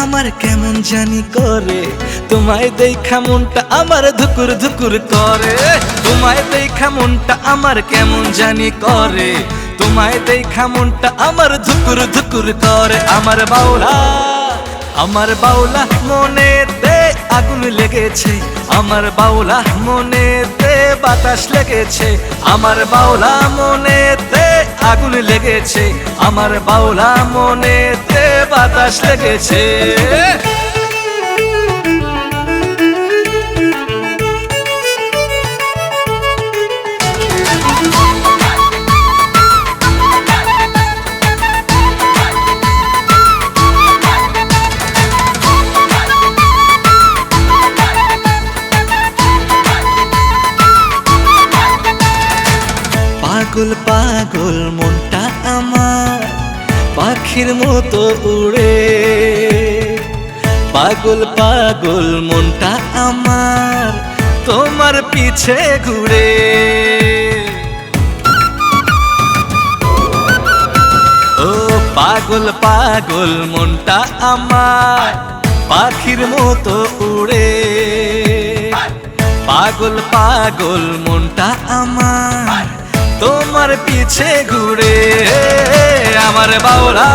আমার কেমন জানি করে, তোমায় দেখা মনটা আমার ধুকুর ধুকুর করে। তোমায় দেখা মনটা আমার কেমন জানি করে, তোমায় দেখা মনটা আমার ধুকুর ধুকুর করে। আমার বাউলা মনেতে আগুন লেগেছে, আমার বাউলা মনেতে বাতাস লেগেছে। আমার বাউলা মনেতে আগুন লেগেছে, আমার বাউলা মনেতে বাতাস লেগেছে। পাগল পাগল মনটা আমার পাখির মতো উড়ে, পাগল পাগল মনটা আমার তোমার পিছে ঘুরে। ও পাগল পাগল মনটা আমার পাখির মতো উড়ে, পাগল পাগল মনটা আমার তোমার পিছে ঘুরে। আমার বাউলা